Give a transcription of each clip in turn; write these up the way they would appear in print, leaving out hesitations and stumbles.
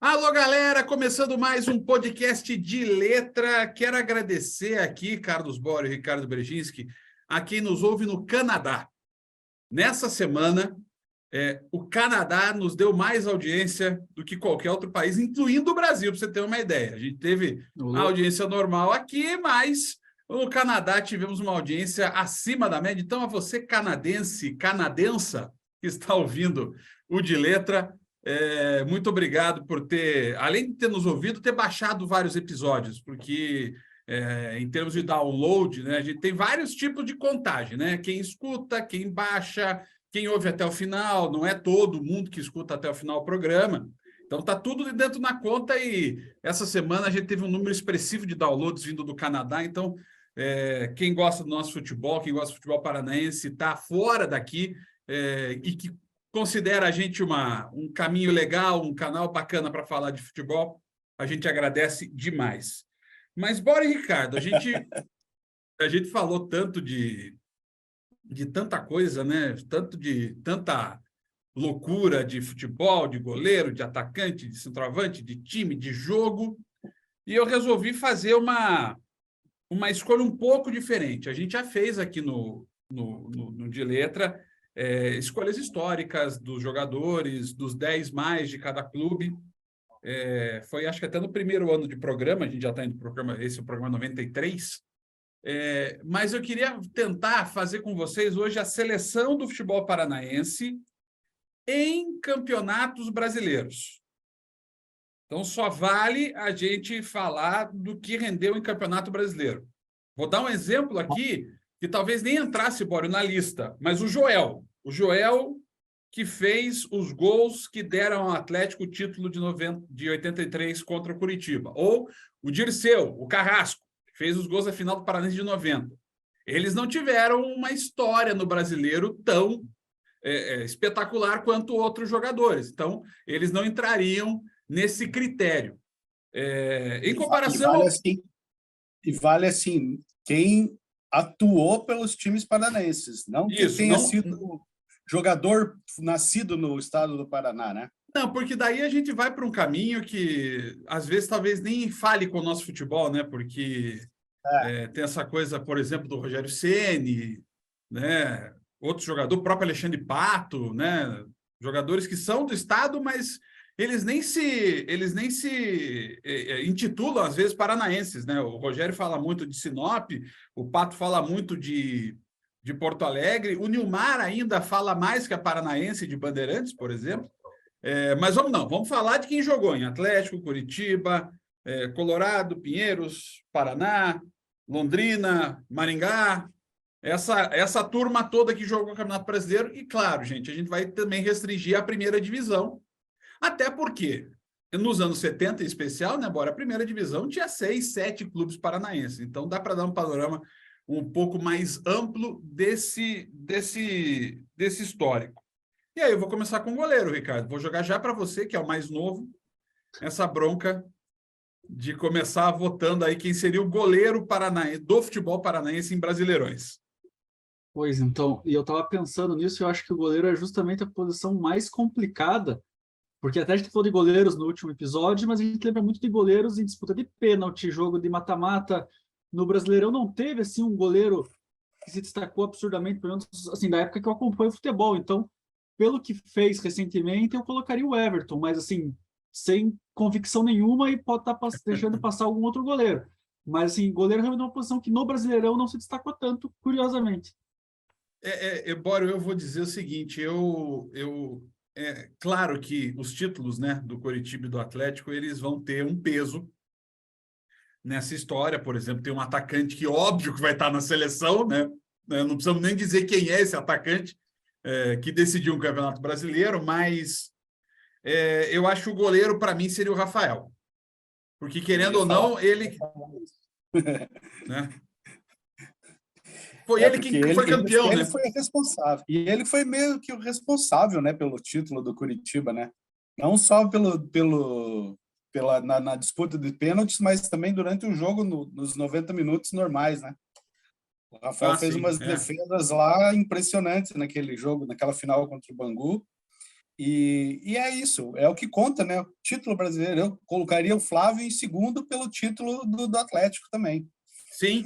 Alô, galera! Começando mais um podcast de letra. Quero agradecer aqui, Carlos Bora e Ricardo Brzezinski, a quem nos ouve no Canadá. Nessa semana, o Canadá nos deu mais audiência do que qualquer outro país, incluindo o Brasil, para você ter uma ideia. A gente teve a audiência normal aqui, mas no Canadá tivemos uma audiência acima da média. Então, a você canadensa, que está ouvindo o de letra, muito obrigado por ter, além de ter nos ouvido, ter baixado vários episódios, porque em termos de download, né, a gente tem vários tipos de contagem, né? Quem escuta, quem baixa, quem ouve até o final, não é todo mundo que escuta até o final o programa. Então tá tudo dentro na conta e essa semana a gente teve um número expressivo de downloads vindo do Canadá. Então, quem gosta do nosso futebol, quem gosta do futebol paranaense, está fora daqui e que considera a gente um caminho legal, um canal bacana para falar de futebol, a gente agradece demais. Mas, Bora e Ricardo, a gente falou tanto de tanta coisa, né? Tanta loucura de futebol, de goleiro, de atacante, de centroavante, de time, de jogo, e eu resolvi fazer uma escolha um pouco diferente. A gente já fez aqui no de letra escolhas históricas dos jogadores, dos 10 mais de cada clube. Foi, acho que até no primeiro ano de programa, a gente já está indo para o programa, esse é o programa 93, mas eu queria tentar fazer com vocês hoje a seleção do futebol paranaense em campeonatos brasileiros. Então, só vale a gente falar do que rendeu em campeonato brasileiro. Vou dar um exemplo aqui que talvez nem entrasse, Bório, na lista, mas o Joel que fez os gols que deram ao Atlético o título de 83 contra o Curitiba. Ou o Dirceu, o Carrasco, que fez os gols da final do Paranense de 90. Eles não tiveram uma história no brasileiro tão espetacular quanto outros jogadores. Então, eles não entrariam nesse critério. Em comparação... Vale assim, quem atuou pelos times paranaenses, não que tenha sido jogador nascido no estado do Paraná, né? Não, porque daí a gente vai para um caminho que, às vezes, talvez nem fale com o nosso futebol, né? Porque tem essa coisa, por exemplo, do Rogério Ceni, né? Outro jogador, o próprio Alexandre Pato, né? Jogadores que são do estado, mas eles nem se intitulam, às vezes, paranaenses, né? O Rogério fala muito de Sinop, o Pato fala muito de Porto Alegre, o Nilmar ainda fala mais que a paranaense de Bandeirantes, por exemplo. Mas vamos falar de quem jogou em Atlético, Curitiba, Colorado, Pinheiros, Paraná, Londrina, Maringá, essa turma toda que jogou o Campeonato Brasileiro. E, claro, gente, a gente vai também restringir a primeira divisão, até porque nos anos 70, em especial, né, Bora, a primeira divisão tinha 6, 7 clubes paranaenses. Então, dá para dar um panorama um pouco mais amplo desse histórico. E aí, eu vou começar com o goleiro, Ricardo. Vou jogar já para você, que é o mais novo, essa bronca de começar votando aí quem seria o goleiro paranaense, do futebol paranaense em Brasileirões. Pois então, e eu estava pensando nisso, eu acho que o goleiro é justamente a posição mais complicada, porque até a gente falou de goleiros no último episódio, mas a gente lembra muito de goleiros em disputa de pênalti, jogo de mata-mata. No Brasileirão não teve assim um goleiro que se destacou absurdamente, pelo menos assim, da época que eu acompanho o futebol. Então, pelo que fez recentemente, eu colocaria o Everton, mas assim, sem convicção nenhuma, e pode estar deixando passar algum outro goleiro. Mas assim, goleiro é uma posição que no Brasileirão não se destacou tanto, curiosamente. Bório, eu vou dizer o seguinte, claro que os títulos, né, do Coritiba e do Atlético, eles vão ter um peso nessa história. Por exemplo, tem um atacante que óbvio que vai estar na seleção, né? Não precisamos nem dizer quem é esse atacante que decidiu um campeonato brasileiro, mas eu acho que o goleiro, para mim, seria o Rafael. Porque, querendo ou não, ele... né? Foi ele que foi campeão, ele né? Foi responsável. E ele foi meio que o responsável, né, pelo título do Curitiba, né? Não só na disputa de pênaltis, mas também durante o jogo nos 90 minutos normais, né? O Rafael fez umas defesas lá impressionantes naquele jogo, naquela final contra o Bangu. E é isso, é o que conta, né? O título brasileiro, eu colocaria o Flávio em segundo pelo título do Atlético também. Sim,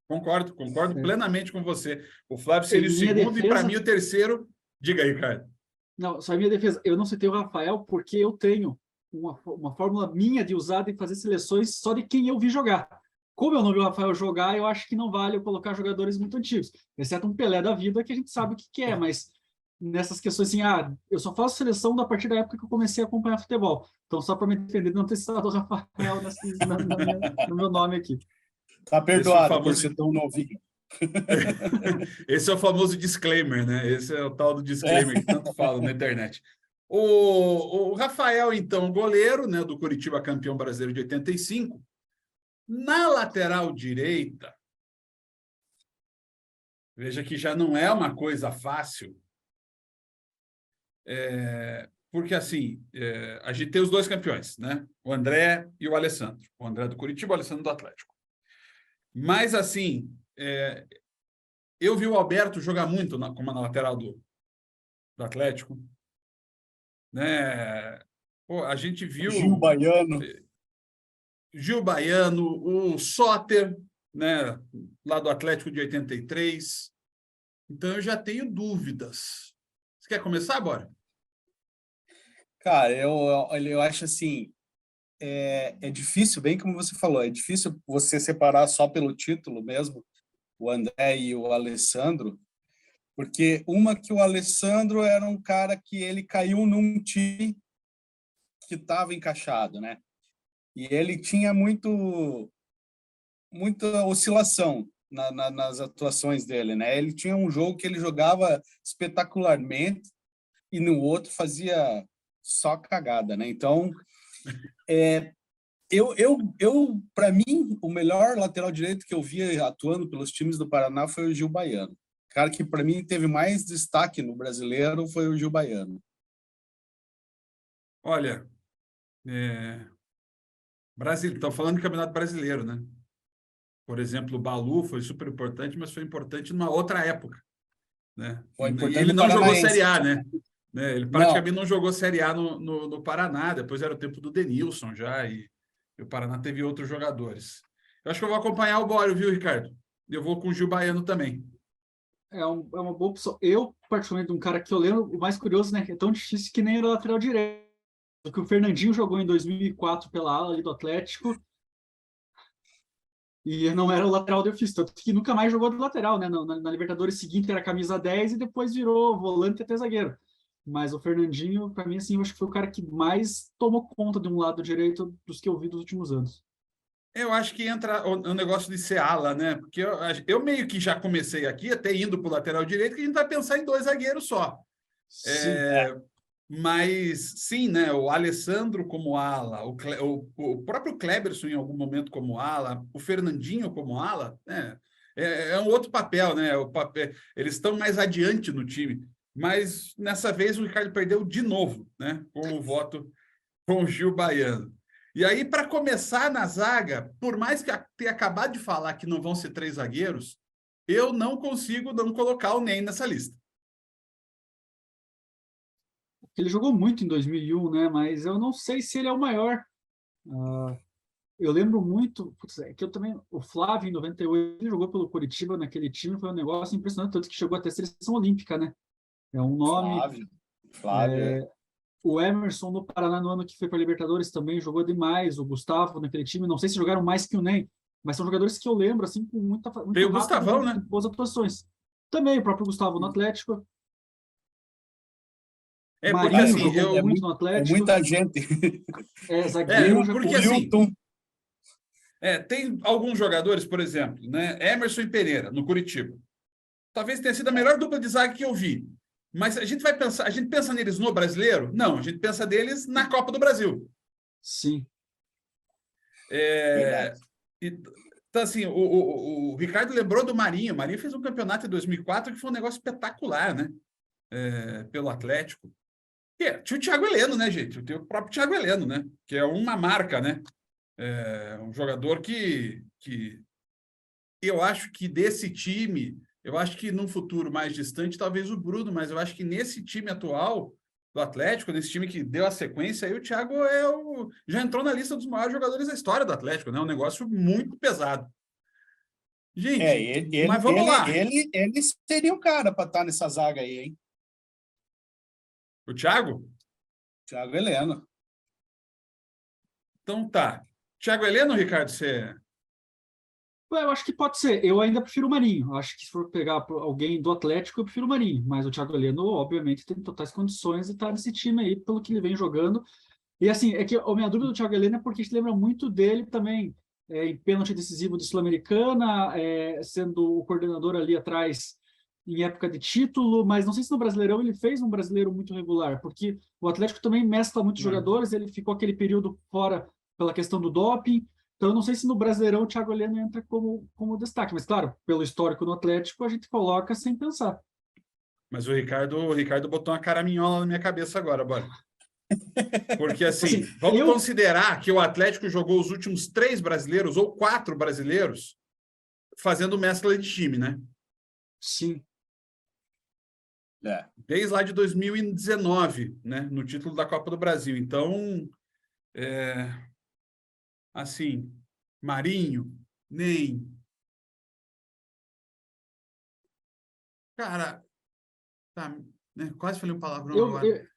concordo plenamente com você. O Flávio Em seria o minha segundo e, para defesa, mim, o terceiro. Diga aí, Ricardo. não, só em minha defesa, eu não citei o Rafael porque eu tenho uma fórmula minha de usar e fazer seleções só de quem eu vi jogar. Como eu não vi o Rafael jogar, eu acho que não vale eu colocar jogadores muito antigos, exceto um Pelé da vida, que a gente sabe o que é, mas nessas questões assim, eu só faço seleção a partir da época que eu comecei a acompanhar futebol. Então, só para me defender de não ter citado o Rafael no meu nome aqui. Tá perdoado por famoso... ser tão novinho. Esse é o famoso disclaimer, né? Esse é o tal do disclaimer que tanto falam na internet. O Rafael, então, goleiro, né, do Coritiba, campeão brasileiro de 85. Na lateral direita, veja que já não é uma coisa fácil, porque assim, a gente tem os dois campeões, né? O André e o Alessandro. O André do Coritiba, o Alessandro do Atlético. Mas, assim, eu vi o Alberto jogar muito como na lateral do Atlético, né? Pô, a gente viu Gil Baiano, o Soter, né? Lá do Atlético de 83. Então, eu já tenho dúvidas. Você quer começar, Bora? Cara, eu acho assim, é difícil, bem como você falou, é difícil você separar só pelo título mesmo, o André e o Alessandro, porque que o Alessandro era um cara que ele caiu num time que estava encaixado, né? E ele tinha muita oscilação nas atuações dele, né? Ele tinha um jogo que ele jogava espetacularmente e no outro fazia só cagada, né? Então, para mim, o melhor lateral direito que eu vi atuando pelos times do Paraná foi o Gil Baiano. O cara que, para mim, teve mais destaque no brasileiro foi o Gil Baiano. Olha, estão falando de Campeonato Brasileiro, né? Por exemplo, o Balu foi super importante, mas foi importante numa outra época, né? Foi E importante ele no não jogou Paranaense. Série A, né? Ele Não, praticamente não jogou Série A no Paraná, depois era o tempo do Denilson já, e o Paraná teve outros jogadores. Eu acho que eu vou acompanhar o Bório, viu, Ricardo? Eu vou com o Gil Baiano também. É uma boa opção. Eu, particularmente, um cara que eu lembro, o mais curioso, né? É tão difícil que nem era lateral direito. Que o Fernandinho jogou em 2004 pela ala ali do Atlético e não era o lateral de ofício, tanto que nunca mais jogou de lateral, né? Na Libertadores seguinte era camisa 10 e depois virou volante e até zagueiro. Mas o Fernandinho, para mim, assim, eu acho que foi o cara que mais tomou conta de um lado direito dos que eu vi dos últimos anos. Eu acho que entra o negócio de ser ala, né? Porque eu meio que já comecei aqui, até indo para o lateral direito, que a gente vai pensar em dois zagueiros só. Sim. Mas, sim, né? O Alessandro como ala, o próprio Kleberson em algum momento como ala, o Fernandinho como ala, né? É um outro papel, né? Eles estão mais adiante no time. Mas, nessa vez, o Ricardo perdeu de novo, né? Com o voto com o Gil Baiano. E aí, para começar na zaga, por mais que tenha acabado de falar que não vão ser 3 zagueiros, eu não consigo não colocar o Ney nessa lista. Ele jogou muito em 2001, né? Mas eu não sei se ele é o maior. Eu lembro muito, que eu também, o Flávio, em 98, ele jogou pelo Coritiba naquele time, foi um negócio impressionante, tanto que chegou até a seleção olímpica, né? É um nome. Flávio. O Emerson no Paraná, no ano que foi para a Libertadores, também jogou demais. O Gustavo naquele time, não sei se jogaram mais que o Ney, mas são jogadores que eu lembro, assim, com muito Tem o Gustavão, né? boas atuações. Também o próprio Gustavo no Atlético. Porque Marinho assim, jogou muito no Atlético. Muita gente. Zagueiro. Porque assim, tem alguns jogadores, por exemplo, né? Emerson e Pereira, no Coritiba. Talvez tenha sido a melhor dupla de zaga que eu vi. Mas a gente pensa neles no brasileiro? Não, a gente pensa neles na Copa do Brasil. Sim. Então, assim, o Ricardo lembrou do Marinho. O Marinho fez um campeonato em 2004 que foi um negócio espetacular, né? Pelo Atlético. Tinha o Thiago Heleno, né, gente? Tem o próprio Thiago Heleno, né? Que é uma marca, né? Um jogador que eu acho que desse time, eu acho que num futuro mais distante, talvez o Bruno, mas eu acho que nesse time atual, do Atlético, nesse time que deu a sequência, aí o Thiago já entrou na lista dos maiores jogadores da história do Atlético, né? Um negócio muito pesado. Gente, mas vamos lá. Ele seria o cara para estar nessa zaga aí, hein? O Thiago? Thiago Heleno. Então tá. Thiago Heleno, Ricardo, você... Eu acho que pode ser. Eu ainda prefiro o Marinho. Acho que se for pegar alguém do Atlético, eu prefiro o Marinho. Mas o Thiago Heleno, obviamente, tem totais condições de estar nesse time aí, pelo que ele vem jogando. E assim, é que a minha dúvida do Thiago Heleno é porque a gente lembra muito dele também em pênalti decisivo de Sul-Americana, sendo o coordenador ali atrás em época de título, mas não sei se no Brasileirão ele fez um brasileiro muito regular, porque o Atlético também mescla muitos jogadores, ele ficou aquele período fora pela questão do doping. Então, eu não sei se no Brasileirão o Thiago Heleno entra como destaque, mas, claro, pelo histórico no Atlético, a gente coloca sem pensar. Mas o Ricardo botou uma caraminhola na minha cabeça agora, bora. Porque, assim, vamos considerar que o Atlético jogou os últimos 3 brasileiros, ou 4 brasileiros, fazendo mescla de time, né? Sim. Desde lá de 2019, né? No título da Copa do Brasil. Então, assim, Marinho, nem... Cara, tá, né? Quase falei um palavrão agora.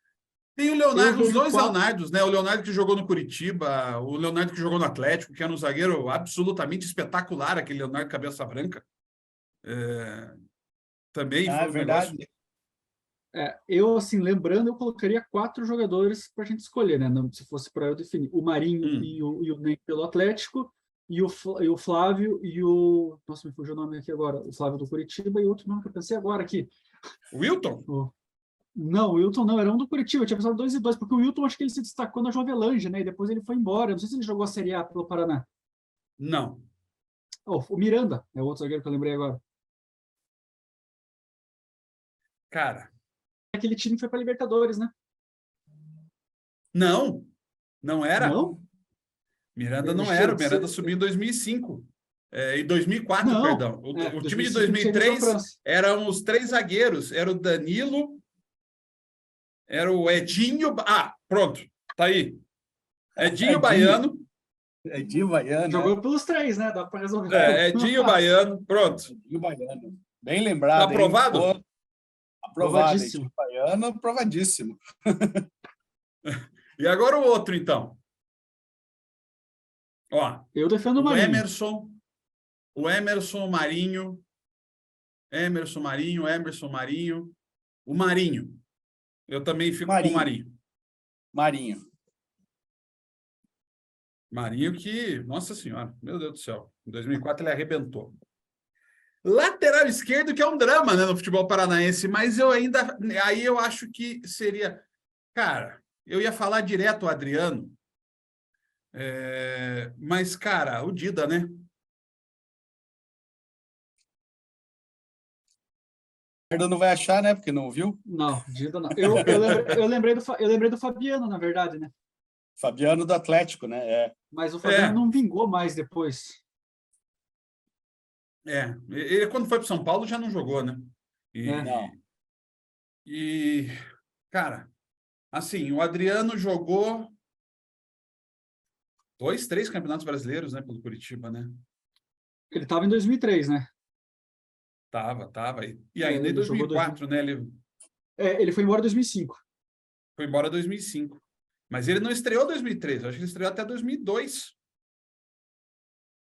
Tem o Leonardo, os dois Leonardos, né? O Leonardo que jogou no Curitiba, o Leonardo que jogou no Atlético, que era um zagueiro absolutamente espetacular, aquele Leonardo cabeça branca. Também foi um verdade. negócio... Eu, assim, lembrando, eu colocaria 4 jogadores para a gente escolher, né? Não, se fosse para eu definir. O Marinho e o Ney pelo Atlético, e o Flávio e o... Nossa, me fugiu o nome aqui agora. O Flávio do Curitiba e outro nome que eu pensei agora aqui. O Wilton? Não, o Wilton não, era um do Curitiba. Eu tinha pensado 2 e 2, porque o Wilton acho que ele se destacou na Jovelândia, né? E depois ele foi embora. Eu não sei se ele jogou a Série A pelo Paraná. Não. O Miranda é o outro zagueiro que eu lembrei agora. Cara... Aquele time foi para Libertadores, né? Não era. Não? Miranda não era. O Miranda subiu em 2005. Em 2004, não, perdão. O time de 2005 2003 eram os 3 zagueiros. Era o Danilo, era o Edinho... Ah, pronto. Tá aí. Edinho Baiano. Edinho Baiano. Jogou pelos 3, né? Dá para resolver. Edinho Baiano. Pronto. Edinho Baiano. Bem lembrado. Tá aprovado? Aprovado. Edinho Baiano, aprovadíssimo. E agora o outro, então. Ó, eu defendo o Marinho. O Emerson Marinho. O Marinho. Eu também fico com o Marinho. Marinho que, nossa senhora, meu Deus do céu. Em 2004 ele arrebentou. Lateral esquerdo, que é um drama, né, no futebol paranaense, mas aí eu acho que seria... Cara, eu ia falar direto o Adriano, mas, cara, o Dida, né? Não vai achar, né? Porque não viu? Não, Dida não. Eu lembrei do Fabiano, na verdade, né? Fabiano do Atlético, né? Mas o Fabiano não vingou mais depois. Ele quando foi para São Paulo já não jogou, né? Cara, assim, o Adriano jogou 2, 3 campeonatos brasileiros, né, pelo Curitiba, né? Ele estava em 2003, né? Tava. E ainda em 2004, né? Ele foi embora em 2005. Foi embora em 2005. Mas ele não estreou em 2003, eu acho que ele estreou até 2002.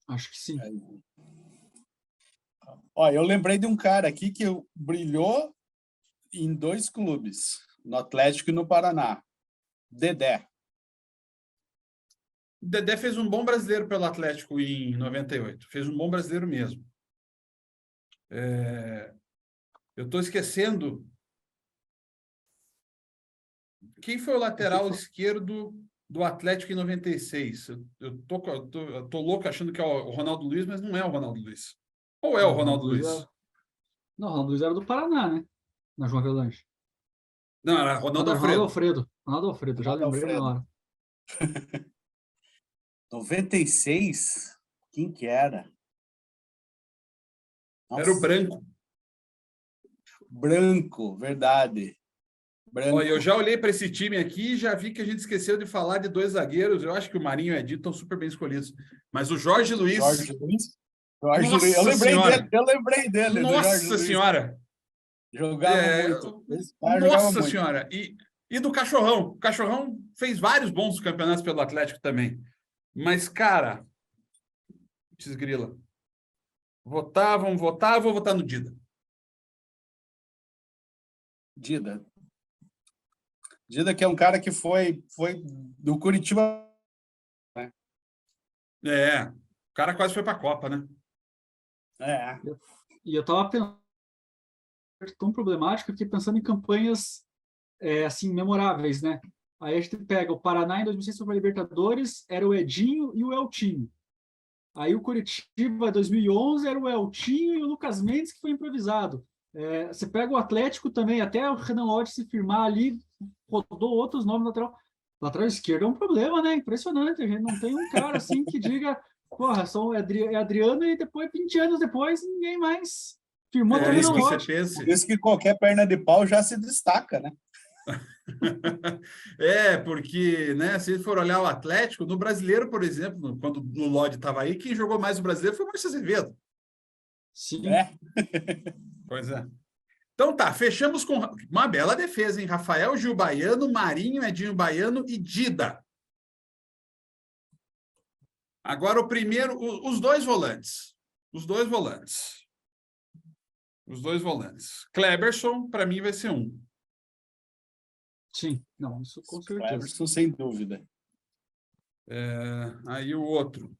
Acho que sim. Ó, eu lembrei de um cara aqui que brilhou em 2 clubes, no Atlético e no Paraná. Dedé. O Dedé fez um bom brasileiro pelo Atlético em 98. Fez um bom brasileiro mesmo. Eu estou esquecendo. Quem foi o lateral esquerdo do Atlético em 96? Eu tô louco achando que é o Ronaldo Luiz, mas não é o Ronaldo Luiz. Ou é o Ronaldo Luiz? Não, o Ronaldo Luiz era do Paraná, né? Na João Avelange. Não, era Ronaldo Alfredo. Ronaldo Alfredo, já lembrei na hora. 96? Quem que era? Nossa. Era o Branco. Branco, verdade. Branco. Olha, eu já olhei para esse time aqui e já vi que a gente esqueceu de falar de 2 zagueiros. Eu acho que o Marinho e o Edinho estão super bem escolhidos. Mas o Jorge Luiz... Jorge Luiz. Nossa Eu lembrei Senhora! dele, do Jorge Nossa Luiz. Senhora! Jogava muito. Esse cara jogava Nossa muito. Senhora! E do Cachorrão. O Cachorrão fez vários bons campeonatos pelo Atlético também. Mas, cara... Desgrila. Vamos votar. Eu vou votar no Dida. Dida. Dida, que é um cara que foi do Curitiba. É, o cara quase foi para a Copa, né? É. E eu estava pensando tão problemático, que pensando em campanhas assim memoráveis, né? Aí a gente pega o Paraná em 2006 foi para a Libertadores, era o Edinho e o Eltinho. Aí o Curitiba em 2011 era o Eltinho e o Lucas Mendes, que foi improvisado. Você pega o Atlético também, até o Renan Lodge se firmar ali, rodou outros nomes lateral. Lateral esquerdo é um problema, né? Impressionante. A gente não tem um cara assim que diga, porra, é Adriano, e depois, 20 anos depois, ninguém mais firmou até o Renan Lodge. Por isso que qualquer perna de pau já se destaca, né? Porque, né, se for olhar o Atlético, no Brasileiro, por exemplo, quando o Lodge estava aí, quem jogou mais o Brasileiro foi o Márcio Azevedo. Sim. Pois é. Então tá, fechamos com uma bela defesa, hein? Rafael Gil Baiano, Marinho, Edinho Baiano e Dida. Agora o primeiro, os dois volantes. Kleberson, para mim, vai ser um. Sim, não, isso com certeza. Kleberson, sem dúvida. Aí o outro.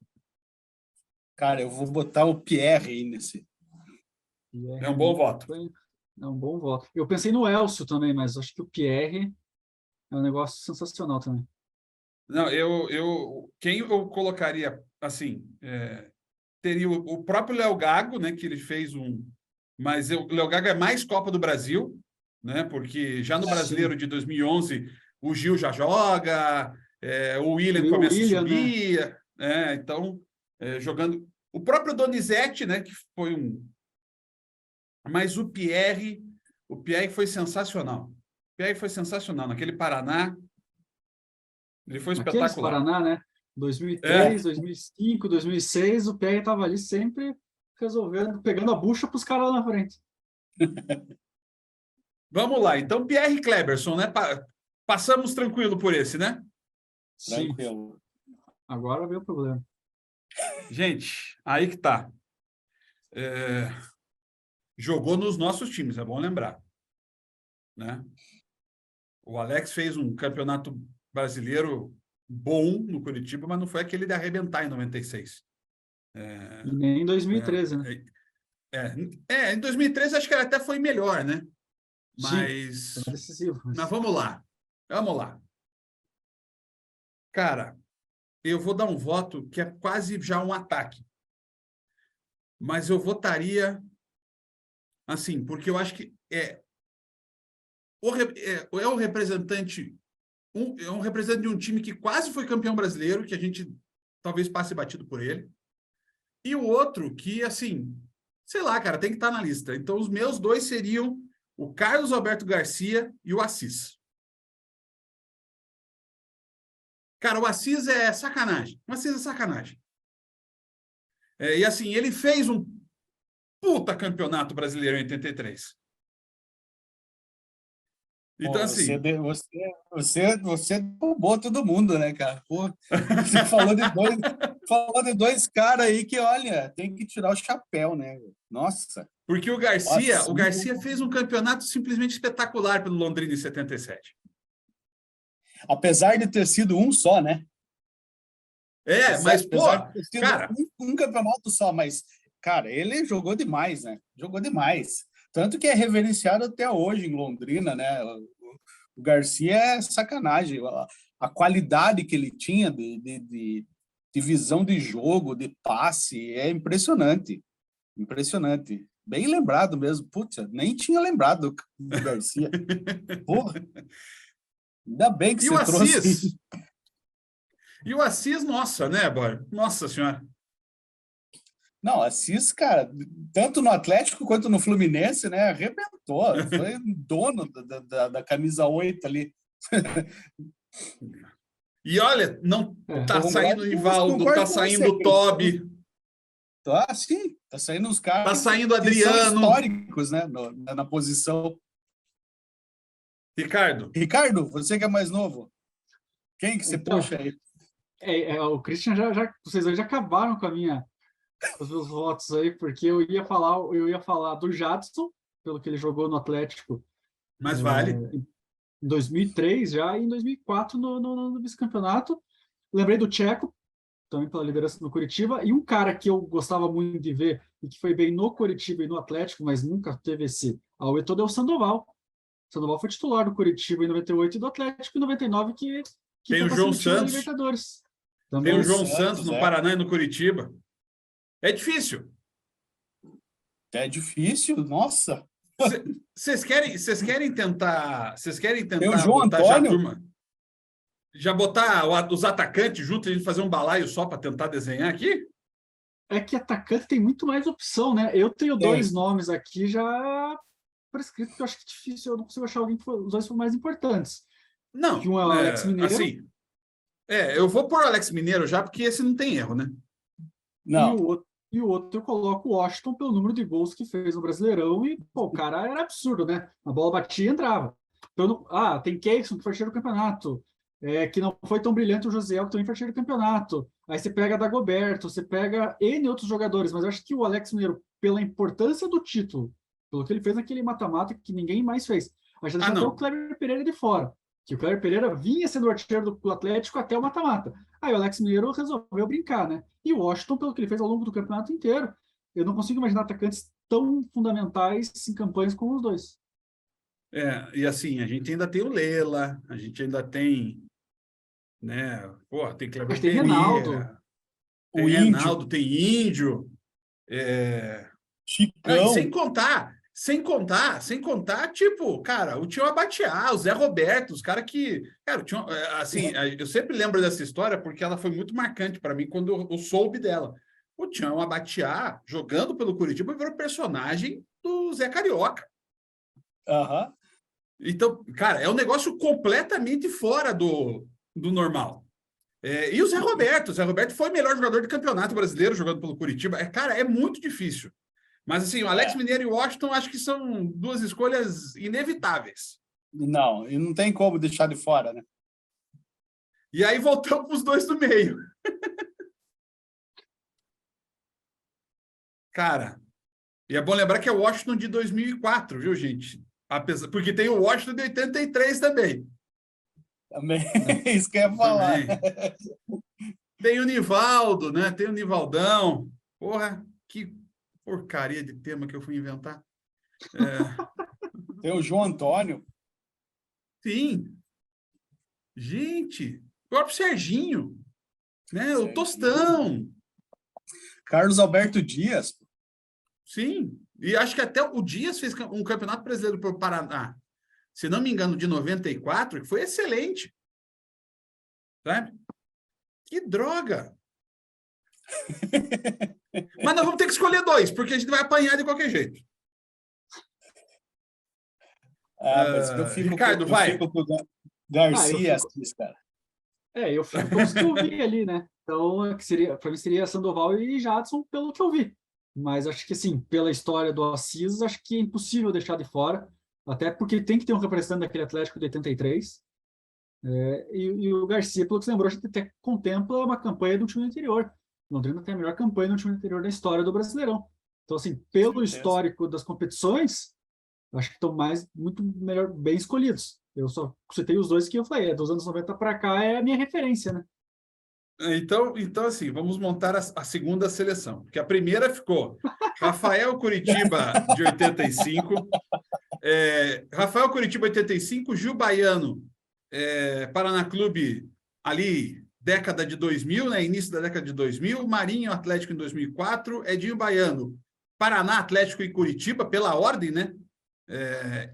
Cara, eu vou botar o Pierre aí nesse. É um bom voto. É um bom voto. Eu pensei no Elcio também, mas acho que o Pierre é um negócio sensacional também. Não, quem eu colocaria, assim, teria o próprio Léo Gago, né, que ele fez mas o Léo Gago é mais Copa do Brasil, né, porque já no Brasileiro de 2011 o Gil já joga, o William começa a subir, né? Então, jogando... O próprio Donizete, né, que foi Mas o Pierre foi sensacional. Naquele Paraná, ele foi espetacular. Paraná, né? 2003, 2005, 2006, o Pierre estava ali sempre resolvendo, pegando a bucha para os caras lá na frente. Vamos lá, então Pierre e Kleberson, né? Passamos tranquilo por esse, né? Tranquilo. Sim. Agora veio o problema. Gente, aí que tá. Jogou nos nossos times, é bom lembrar, né? O Alex fez um campeonato brasileiro bom no Curitiba, mas não foi aquele de arrebentar em 96. E nem em 2013, né? Em 2013 acho que ele até foi melhor, né? Mas, sim, decisivo. Mas vamos lá. Cara, eu vou dar um voto que é quase já um ataque. Mas eu votaria assim, porque eu acho que é um representante de um time que quase foi campeão brasileiro, que a gente talvez passe batido por ele. E o outro que, assim, sei lá, cara, tem que estar na lista. Então, os meus dois seriam o Carlos Alberto Garcia e o Assis. Cara, o Assis é sacanagem. E assim, ele fez um puta campeonato brasileiro em 83. Então, assim... Você derrubou todo mundo, né, cara? Pô, você falou de dois caras aí que, olha, tem que tirar o chapéu, né? Nossa. Porque o Garcia fez um campeonato simplesmente espetacular pelo Londrina em 77. Apesar de ter sido um só, né? Mas, pô, cara... Um campeonato só, mas, cara, ele jogou demais, né? Jogou demais. Tanto que é reverenciado até hoje em Londrina, né? O Garcia é sacanagem. A qualidade que ele tinha de visão de jogo, de passe, é impressionante. Impressionante. Bem lembrado mesmo. Putz, nem tinha lembrado do Garcia. Porra. Ainda bem que você trouxe. E o Assis, nossa, né, Bora? Nossa Senhora. Não, Assis, cara, tanto no Atlético quanto no Fluminense, né? Arrebentou. Foi dono da camisa 8 ali. E olha, não tá saindo o Nivaldo, tá Concordo com saindo você, o Tobi, tá, sim, tá saindo os tá caras saindo o que são Adriano. históricos, né? Na posição. Ricardo, Ricardo, você que é mais novo, quem que você Então, puxa aí? o Christian vocês já acabaram com os meus votos aí, porque eu ia falar do Jadson, pelo que ele jogou no Atlético mas vale. em 2003 já, e em 2004 no vice-campeonato. Lembrei do Tcheco, também pela liderança no Coritiba, e um cara que eu gostava muito de ver, e que foi bem no Coritiba e no Atlético, mas nunca teve esse auê todo, é o Sandoval. O Sandoval foi titular do Coritiba em 98 e do Atlético em 99, que Tem foi o para João seleção da Santos, Libertadores. tem Também. o João Santos no é. Paraná e no Curitiba. É difícil. É difícil, nossa. Vocês querem tentar Tem o João botar já a Antônio. turma? Já botar os atacantes juntos e a gente fazer um balaio só para tentar desenhar aqui? É que atacante tem muito mais opção, né? Eu tenho dois nomes aqui já prescritos, que eu acho que é difícil, eu não consigo achar alguém que os dois foram mais importantes. Não, Que um é o Alex Mineiro, assim, eu vou pôr o Alex Mineiro já, porque esse não tem erro, né? Não, e o outro eu coloco o Washington pelo número de gols que fez no Brasileirão, e pô, o cara era absurdo, né? A bola batia e entrava. Então, tem Keyson, que foi artilheiro do campeonato, que não foi tão brilhante o José, que também foi artilheiro do campeonato. Aí você pega Dagoberto, você pega N outros jogadores, mas eu acho que o Alex Mineiro, pela importância do título, pelo que ele fez naquele mata-mata que ninguém mais fez, a gente deixa até o Kleber Pereira de fora, que o Kleber Pereira vinha sendo o artilheiro do Atlético até o mata-mata. Aí o Alex Mineiro resolveu brincar, né? E o Washington, pelo que ele fez ao longo do campeonato inteiro, eu não consigo imaginar atacantes tão fundamentais em campanhas como os dois. E assim, a gente ainda tem o Lela, a gente ainda tem, né? Pô, tem Kleber Mas tem Pereira, Reinaldo. tem o Reinaldo, Índio, tem Índio. Chicão. Sem contar, tipo, cara, o Tião Abatiá, o Zé Roberto, os caras que. Cara, assim, eu sempre lembro dessa história porque ela foi muito marcante para mim quando eu soube dela. O Tião Abatiá, jogando pelo Curitiba, virou personagem do Zé Carioca. Aham. Então, cara, é um negócio completamente fora do normal. E o Zé Roberto foi o melhor jogador do campeonato brasileiro jogando pelo Curitiba. Cara, é muito difícil. Mas, assim, o Alex Mineiro e o Washington acho que são duas escolhas inevitáveis. Não, e não tem como deixar de fora, né? E aí voltamos para os dois do meio. Cara, e é bom lembrar que é o Washington de 2004, viu, gente? Porque tem o Washington de 83 também. Também, isso que eu ia falar. Tem o Nivaldo, né? Tem o Nivaldão. Porra, que porcaria de tema que eu fui inventar. Tem o João Antônio. Sim. Gente, o próprio Serginho, né? O Tostão. Carlos Alberto Dias. Sim. E acho que até o Dias fez um campeonato brasileiro para o Paraná, se não me engano, de 94, que foi excelente. Sabe? Que droga! Mas nós vamos ter que escolher dois, porque a gente vai apanhar de qualquer jeito. Mas eu fico Ricardo, eu fico com o Garcia, cara. Eu fico com os que eu vi ali, né? Então, para mim seria Sandoval e Jadson, pelo que eu vi. Mas acho que, assim, pela história do Assis, acho que é impossível deixar de fora, até porque tem que ter um representante daquele Atlético de 83. E o Garcia, pelo que você lembrou, a gente até contempla uma campanha do time do interior. Londrina tem a melhor campanha do time do interior da história do Brasileirão. Então, assim, pelo histórico das competições, acho que estão muito melhor, bem escolhidos. Eu só citei os dois que eu falei, dos anos 90 para cá é a minha referência, né? Então assim, vamos montar a segunda seleção, porque a primeira ficou Rafael Curitiba, de 85, Rafael Curitiba, 85, Gil Baiano, Paraná Clube, ali, década de 2000, né, início da década de 2000, Marinho Atlético em 2004, Edinho Baiano, Paraná Atlético e Curitiba, pela ordem, né?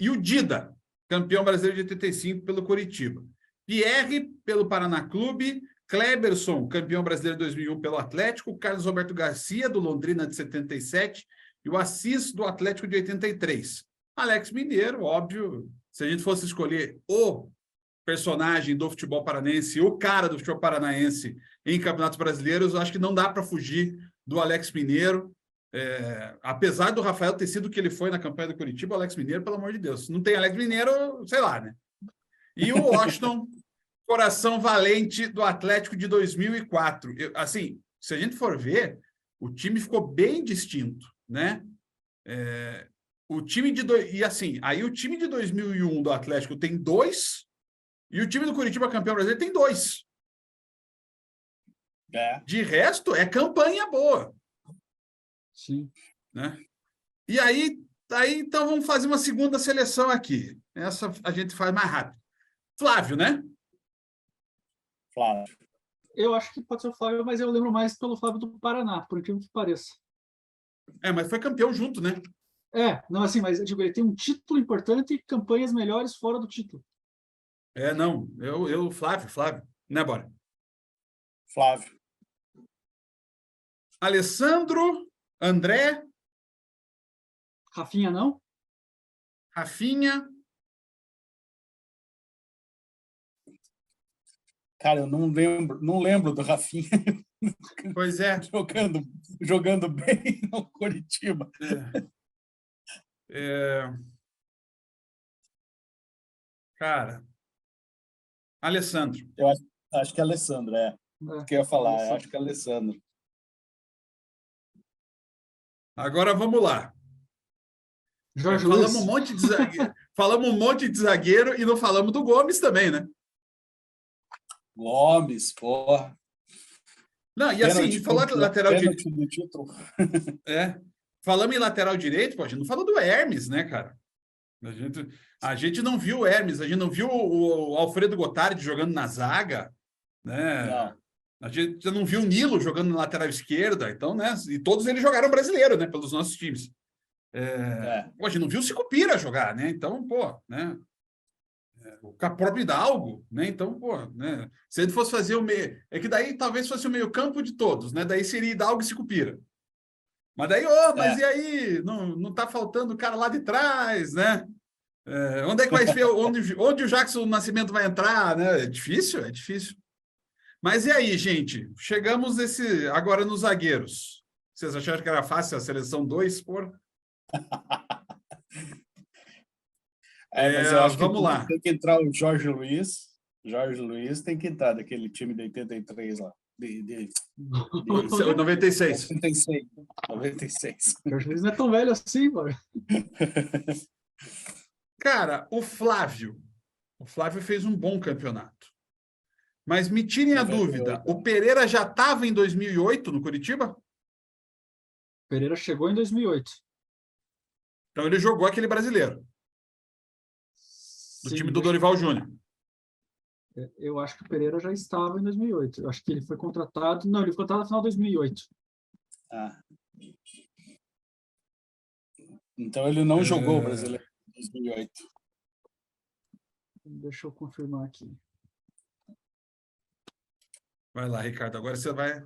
E o Dida, campeão brasileiro de 85 pelo Curitiba. Pierre, pelo Paraná Clube, Kleberson, campeão brasileiro de 2001 pelo Atlético, Carlos Roberto Garcia, do Londrina, de 77, e o Assis, do Atlético, de 83. Alex Mineiro, óbvio, se a gente fosse escolher o personagem do futebol paranaense, o cara do futebol paranaense em campeonatos brasileiros, eu acho que não dá para fugir do Alex Mineiro. Apesar do Rafael ter sido o que ele foi na campanha do Curitiba, o Alex Mineiro, pelo amor de Deus, se não tem Alex Mineiro, sei lá, né? E o Washington, coração valente do Atlético, de 2004. Assim, se a gente for ver, o time ficou bem distinto, né? O time e assim, aí o time de 2001 do Atlético tem 2 e o time do Curitiba campeão brasileiro tem 2. De resto, é campanha boa. Sim. Né? E aí, então, vamos fazer uma segunda seleção aqui. Essa a gente faz mais rápido. Flávio, né? Flávio. Eu acho que pode ser o Flávio, mas eu lembro mais pelo Flávio do Paraná, por incrível que pareça. Mas foi campeão junto, né? Não, assim, mas digo, ele tem um título importante e campanhas melhores fora do título. Não, Flávio, né, Bora? Flávio. Alessandro, André, Rafinha, não? Rafinha. Cara, eu não lembro do Rafinha. Pois é. jogando bem no Curitiba. Cara, Alessandro. Eu acho que é Alessandro, o que eu ia falar, acho que é Alessandro. Agora vamos lá. Jorge Falamos Luiz. um monte de zagueiro, falamos um monte de zagueiro e não falamos do Gomes também, né? Gomes, porra. Não, e assim, falar de lateral direito. Do título. Falamos em lateral direito, pô, a gente não falou do Hermes, né, cara? A gente não viu o Hermes, a gente não viu o Alfredo Gotardi jogando na zaga, né? Não. A gente não viu o Nilo jogando na lateral esquerda, então, né? E todos eles jogaram brasileiro, né? Pelos nossos times. Pô, a gente não viu o Sicupira jogar, né? Então, pô, né? O próprio Hidalgo, né? Então, pô, né? Se ele fosse fazer o meio... É que daí talvez fosse o meio campo de todos, né? Daí seria Hidalgo e Sicupira. Mas daí, mas e aí? Não tá faltando o cara lá de trás, né? Onde é que vai ver? Onde o Jackson Nascimento vai entrar, né? É difícil. Mas e aí, gente? Chegamos agora nos zagueiros. Vocês acharam que era fácil a seleção 2, por? Mas eu acho vamos lá. Tem que entrar o Jorge Luiz. Jorge Luiz tem que entrar daquele time de 83 lá. De 96. 96. Jorge Luiz não é tão velho assim, mano. Cara, o Flávio fez um bom campeonato. Mas me tirem a dúvida, o Pereira já estava em 2008 no Curitiba? Pereira chegou em 2008. Então ele jogou aquele brasileiro. Do time do Dorival Júnior. Eu acho que o Pereira já estava em 2008. Eu acho que ele foi contratado... Não, ele foi contratado no final de 2008. Então ele não jogou o brasileiro em 2008. Deixa eu confirmar aqui. Vai lá, Ricardo. Agora você vai...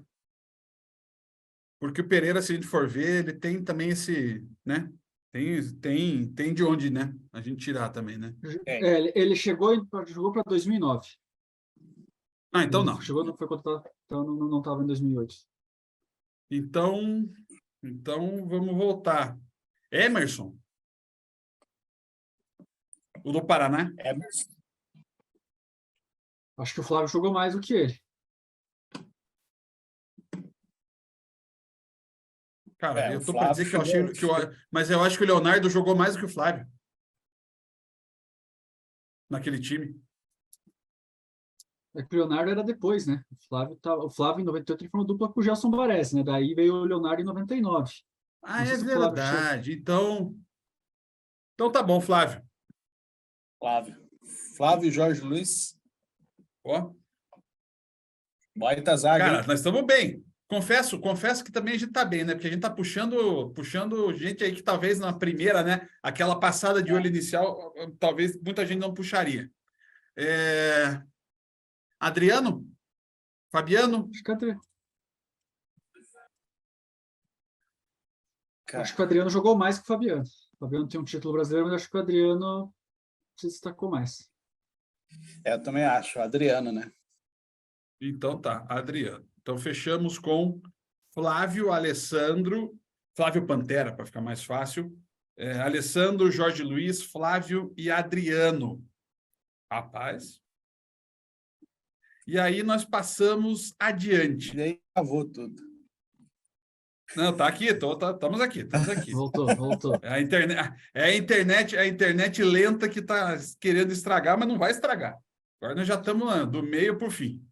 Porque o Pereira, se a gente for ver, ele tem também esse... né? Tem de onde, né? A gente tirar também, né? Ele jogou para 2009. Então não. Chegou, não foi contratado, então não estava em 2008. Então vamos voltar. Emerson. O do Paraná. Emerson. Acho que o Flávio jogou mais do que ele. Cara, eu tô para dizer que eu achei mas eu acho que o Leonardo jogou mais do que o Flávio. Naquele time. É que o Leonardo era depois, né? O Flávio em 98 ele foi uma dupla com o Gelson Baresi, né? Daí veio o Leonardo em 99. É verdade. Então tá bom, Flávio. Flávio e Jorge Luiz. Ó. Baita zaga. Cara, nós estamos bem. Confesso que também a gente tá bem, né? Porque a gente tá puxando gente aí que talvez na primeira, né? Aquela passada de olho inicial, talvez muita gente não puxaria. Adriano? Fabiano? Acho que o Adriano jogou mais que o Fabiano. O Fabiano tem um título brasileiro, mas acho que o Adriano se destacou mais. Eu também acho, Adriano, né? Então tá, Adriano. Então fechamos com Flávio, Alessandro, Flávio Pantera, para ficar mais fácil. Alessandro, Jorge Luiz, Flávio e Adriano. Rapaz. E aí nós passamos adiante. E aí acabou tudo. Não, tá aqui, estamos aqui. Voltou. É a internet lenta que está querendo estragar, mas não vai estragar. Agora nós já estamos do meio para o fim.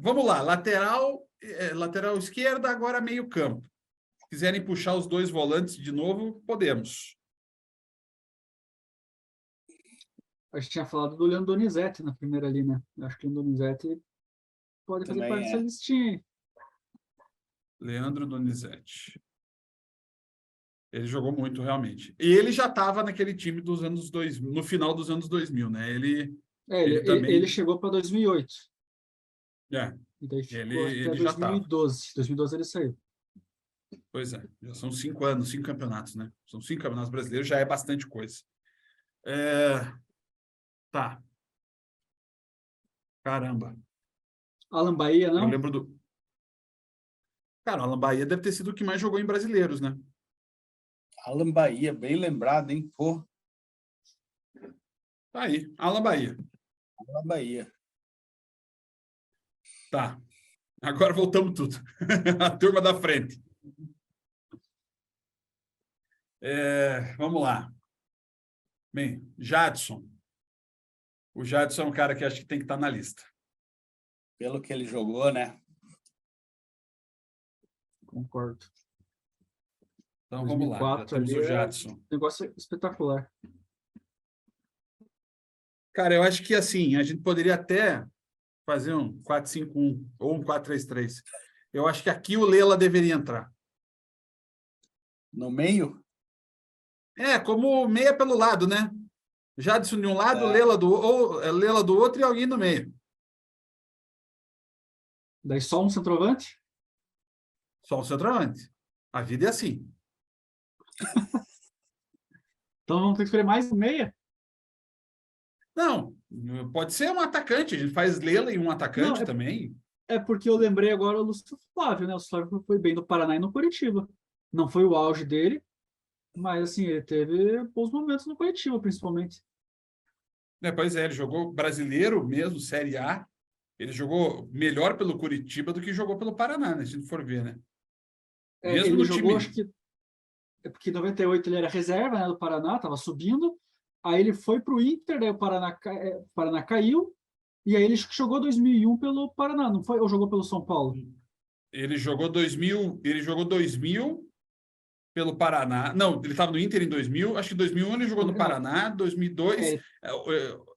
Vamos lá, lateral esquerda, agora meio campo. Se quiserem puxar os dois volantes de novo, podemos. A gente tinha falado do Leandro Donizete na primeira ali, né? Acho que o Leandro Donizete pode fazer Também parte dessa listinha aí. Leandro Donizete. Ele jogou muito, realmente. E ele já estava naquele time dos anos 2000, no final dos anos 2000, né? Ele chegou para 2008. E daí ficou até ele já estava. 2012. 2012 ele saiu. Pois é, já são 5 anos, 5 campeonatos, né? São 5 campeonatos brasileiros, já é bastante coisa. Tá. Caramba. Alan Bahia, não? Eu lembro do... Cara, o Alan Bahia deve ter sido o que mais jogou em brasileiros, né? Alan Bahia, bem lembrado, hein? Pô. Tá aí, Alan Bahia. Alan Bahia. Tá. Agora voltamos tudo. A turma da frente. Vamos lá. Bem, Jadson. O Jadson é um cara que acho que tem que estar na lista. Pelo que ele jogou, né? Concordo. Então vamos lá, já temos o Jadson. Negócio espetacular. Cara, eu acho que assim, a gente poderia até fazer um 4-5-1 ou um 4-3-3. Eu acho que aqui o Lela deveria entrar. No meio? Como meia pelo lado, né? Jadson de um lado, Lela do outro e alguém no meio. Daí só um centroavante? Só um centroavante. A vida é assim. Então vamos ter que escolher mais um meia? Não, pode ser um atacante. A gente faz Lela e um atacante também. É porque eu lembrei agora o Lúcio Flávio, né? O Flávio foi bem no Paraná e no Curitiba. Não foi o auge dele, mas assim, ele teve bons momentos no Curitiba, principalmente. Pois é, ele jogou brasileiro mesmo, Série A. Ele jogou melhor pelo Curitiba do que jogou pelo Paraná, né? Se a gente for ver, né? Mesmo ele no jogou, time... acho que... porque em 98 ele era reserva, né, do Paraná, estava subindo. Aí ele foi para o Inter, daí o Paraná caiu. E aí ele jogou 2001 pelo Paraná, não foi? Ou jogou pelo São Paulo? Ele jogou 2000 pelo Paraná. Não, ele estava no Inter em 2000. Acho que em 2001 ele jogou no Paraná, 2002.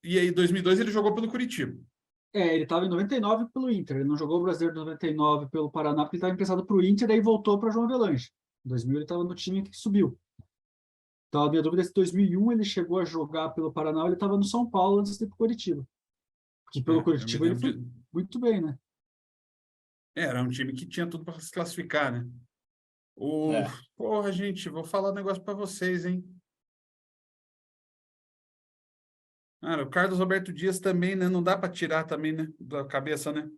E aí, em 2002, ele jogou pelo Curitiba. Ele estava em 99 pelo Inter. Ele não jogou o Brasileiro de 99 pelo Paraná, porque ele estava emprestado para o Inter, daí voltou para João Avelange. Em 2000 ele estava no time que subiu. Então, a minha dúvida é se em 2001 ele chegou a jogar pelo Paraná ou ele estava no São Paulo antes de ir para o Curitiba. Porque pelo Curitiba ele foi muito bem, né? Era um time que tinha tudo para se classificar, né? Porra, gente, vou falar um negócio para vocês, hein? Cara, o Carlos Alberto Dias também, né? Não dá para tirar também, né? Da cabeça, né?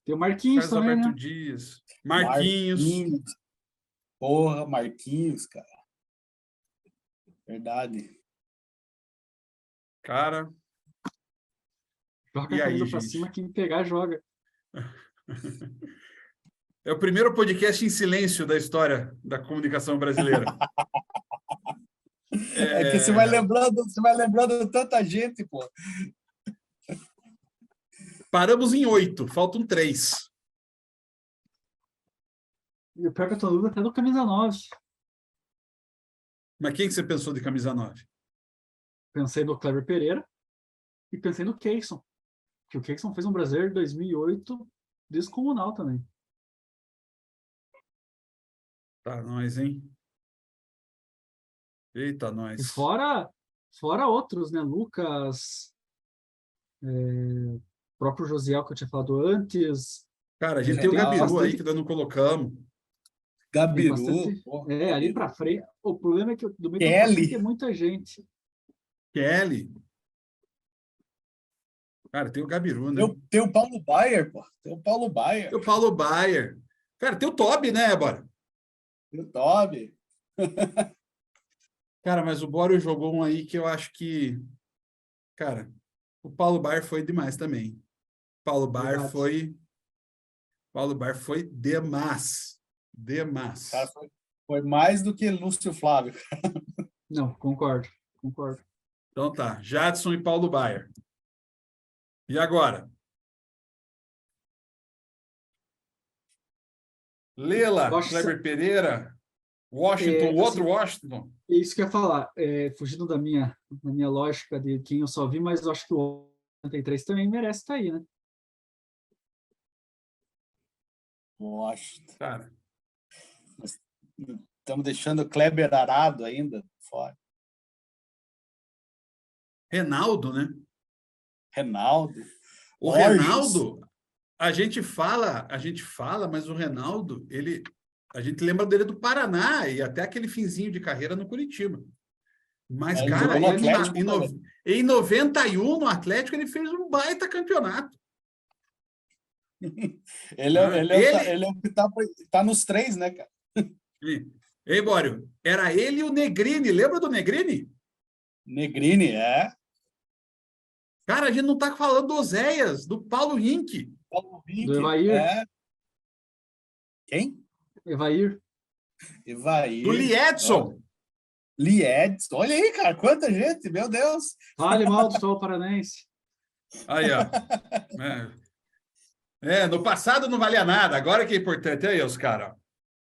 Tem o Marquinhos Carlos também, Alberto né? Dias. Marquinhos. Porra, Marquinhos, cara. Verdade. Cara. Joga a camisa para cima, quem pegar, joga. É o primeiro podcast em silêncio da história da comunicação brasileira. É que você vai lembrando tanta gente, pô. Paramos em 8, faltam 3. E o pior que eu tô dúvida até do camisa 9. Mas quem que você pensou de camisa 9? Pensei no Cleber Pereira e pensei no Keyson. Que o Keyson fez um brasileiro em 2008 descomunal também. Tá, nós, hein? Eita, nós. E fora outros, né? Lucas, o próprio Josiel que eu tinha falado antes. Cara, a gente tem o Reinaldo. Gabiru aí que nós não colocamos. Tem Gabiru. bastante. Pô, Ali Gabiru. para frente. O problema é que do meio para frente é muita gente. Kelly. Cara, tem o Gabiru, né? Tem o Paulo Baier, pô. Tem o Paulo Baier. Tem o Paulo Baier. Cara, tem o Toby, né, Bora? Tem o Toby. Cara, mas o Bório jogou um aí que eu acho que... Cara, o Paulo Baier foi demais também. Paulo Baier Verdade. foi demais. Demais. Cara, foi mais do que Lúcio Flávio. Não, concordo. Então tá, Jadson e Paulo Baier. E agora? Lela, Eu acho que Kleber Pereira, Washington, o outro assim, Washington. é isso que eu ia falar, fugindo da minha lógica de quem eu só vi, mas eu acho que o 83 também merece estar aí, né? Washington. Cara, Estamos deixando o Kleber Arado ainda fora. Reinaldo, né? Reinaldo. O Borges. Reinaldo, a gente fala, mas o Reinaldo, a gente lembra dele do Paraná e até aquele finzinho de carreira no Curitiba. Mas, Ele cara, jogou no Atlético, em 91, no Atlético, ele fez um baita campeonato. Ele é o que tá nos 3, né, cara? Ei, Bório, era ele e o Negrini. Lembra do Negrini? Negrini, Cara, a gente não tá falando do Oséias, do Paulo Rink. Paulo Rink, Do Evair. Quem? Evair. Evair. Do Liedson. Olha aí, cara, quanta gente, meu Deus. Fale mal do futebol paranense. Aí, ó. No passado não valia nada, agora que é importante. Aí, os caras.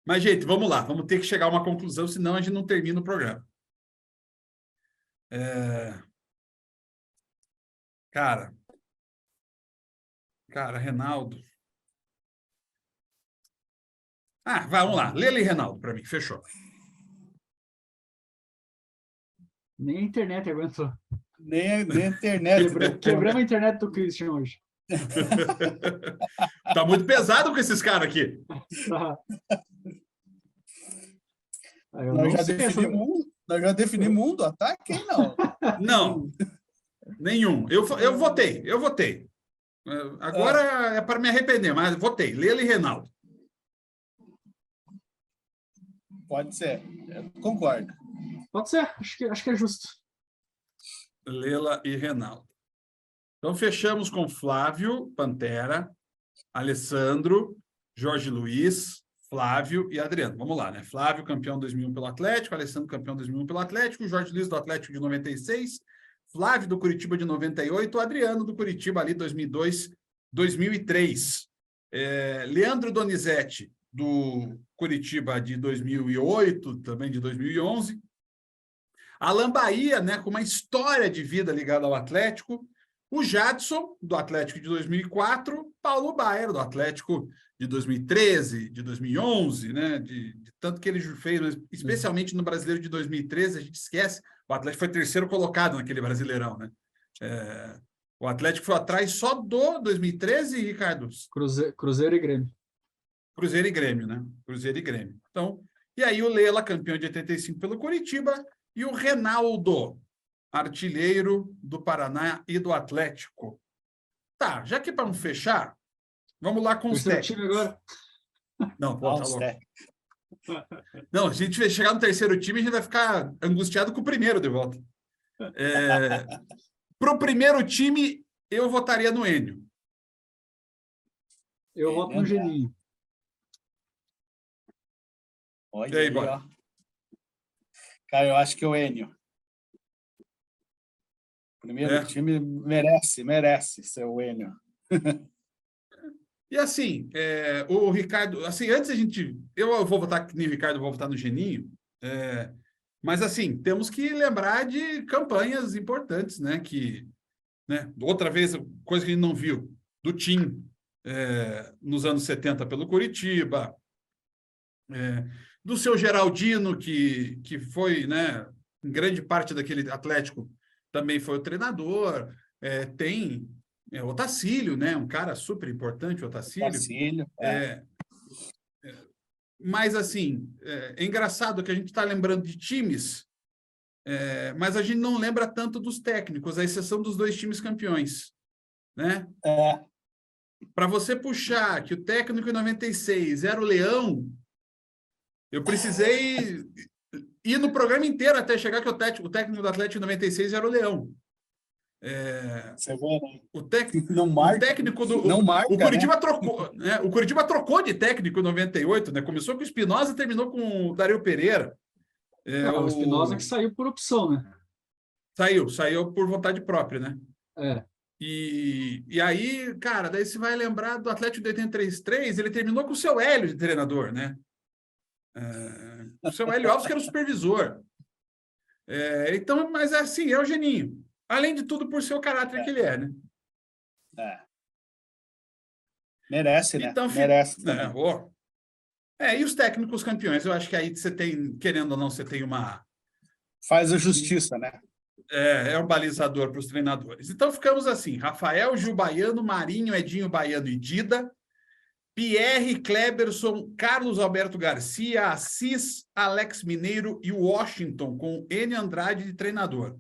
Mas, gente, vamos lá. Vamos ter que chegar a uma conclusão, senão a gente não termina o programa. Cara, Reinaldo. Vamos lá. Lela e Reinaldo, para mim. Fechou. Nem a internet aguentou. Nem a internet. Quebramos a internet do Christian hoje. Tá muito pesado com esses caras aqui. Nós já definimos mundo, ataque, hein, não? Não, nenhum. Eu votei. Agora é para me arrepender, mas votei. Lela e Reinaldo. Pode ser, eu concordo. Pode ser, acho que é justo. Lela e Reinaldo. Então, fechamos com Flávio, Pantera, Alessandro, Jorge Luiz, Flávio e Adriano. Vamos lá, né? Flávio, campeão 2001 pelo Atlético, Alessandro, campeão 2001 pelo Atlético, Jorge Luiz do Atlético de 96, Flávio do Curitiba de 98, Adriano do Curitiba ali 2002, 2003. Leandro Donizete do Curitiba de 2008, também de 2011. Alan Bahia, né, com uma história de vida ligada ao Atlético. O Jadson, do Atlético de 2004, Paulo Baier, do Atlético de 2013, de 2011, né? De tanto que ele fez, mas especialmente no Brasileiro de 2013, a gente esquece, o Atlético foi terceiro colocado naquele Brasileirão, né? O Atlético foi atrás só do 2013, Ricardo? Cruzeiro e Grêmio. Cruzeiro e Grêmio, né? Cruzeiro e Grêmio. Então, e aí o Lela, campeão de 85 pelo Curitiba, e o Reinaldo, artilheiro do Paraná e do Atlético. Tá, já que para não fechar, vamos lá com os técnicos. Time agora? Não, pô, tá louco. Não, se a gente chegar no terceiro time, a gente vai ficar angustiado com o primeiro de volta. Para o primeiro time, eu votaria no Enio. Eu voto no Geninho. Olha aí, ó. Cara, eu acho que é o Enio. Primeiro time merece ser o Enio. E assim, o Ricardo, assim, antes a gente, eu vou votar que nem o Ricardo, vou votar no Geninho, mas assim, temos que lembrar de campanhas importantes, né, que, né, outra vez, coisa que a gente não viu, do Tim, nos anos 70 pelo Curitiba, do seu Geraldino, que foi, né, em grande parte daquele Atlético, também foi o treinador, tem O Otacílio, né? Um cara super importante, o Otacílio. Otacílio, Mas, assim, é engraçado que a gente está lembrando de times, mas a gente não lembra tanto dos técnicos, à exceção dos 2 times campeões, né? Para você puxar que o técnico em 96 era o Leão, eu precisei ir no programa inteiro até chegar que o técnico do Atlético em 96 era o Leão. Você vê, né? O técnico do não marca, o Curitiba, né? trocou, né? O Curitiba trocou de técnico em 98, né? Começou com o Espinosa e terminou com o Dario Pereira. O Espinosa que saiu por opção, né? Saiu por vontade própria, né? É. E aí, cara, daí você vai lembrar do Atlético de 83, ele terminou com o seu Hélio de treinador, né? O seu Hélio Alves, que era o supervisor. Então, mas assim, é o Geninho. Além de tudo, por ser o caráter que ele é, né? Merece, né? Então, Merece. E os técnicos campeões? Eu acho que aí você tem, querendo ou não, você tem uma... Faz a justiça, né? É um balizador para os treinadores. Então, ficamos assim, Rafael, Gil Baiano, Marinho, Edinho Baiano e Dida, Pierre, Kleberson, Carlos Alberto Garcia, Assis, Alex Mineiro e Washington, com N. Andrade de treinador.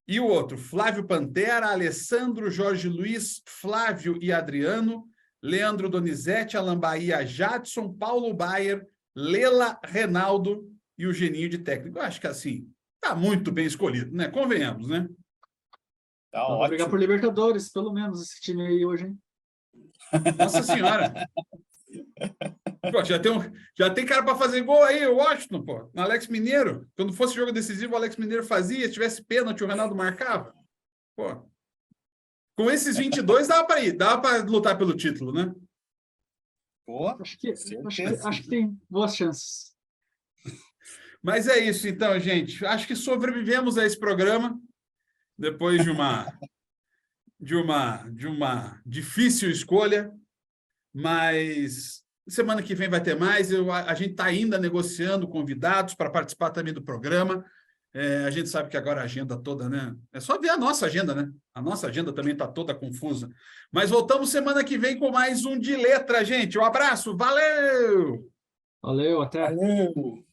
E o outro, Flávio Pantera, Alessandro, Jorge Luiz, Flávio e Adriano, Leandro Donizete, Alan Bahia, Jadson, Paulo Baier, Lela, Renaldo e o Geninho de técnico. Eu acho que assim, tá muito bem escolhido, né? Convenhamos, né? Tá ótimo. Vai brigar por Libertadores, pelo menos, esse time aí hoje, hein? Nossa Senhora! Pô, já tem cara para fazer gol aí, o Washington, pô. No Alex Mineiro. Quando fosse jogo decisivo, o Alex Mineiro fazia. Se tivesse pênalti, o Renaldo marcava. Pô. Com esses 22, dava para ir. Dava para lutar pelo título, né? Pô, acho que tem boas chances. Mas é isso, então, gente. Acho que sobrevivemos a esse programa depois de uma difícil escolha, mas semana que vem vai ter mais. A gente está ainda negociando convidados para participar também do programa. A gente sabe que agora a agenda toda, né? É só ver a nossa agenda, né? A nossa agenda também está toda confusa. Mas voltamos semana que vem com mais um De Letra, gente. Um abraço, valeu! Valeu, até! valeu!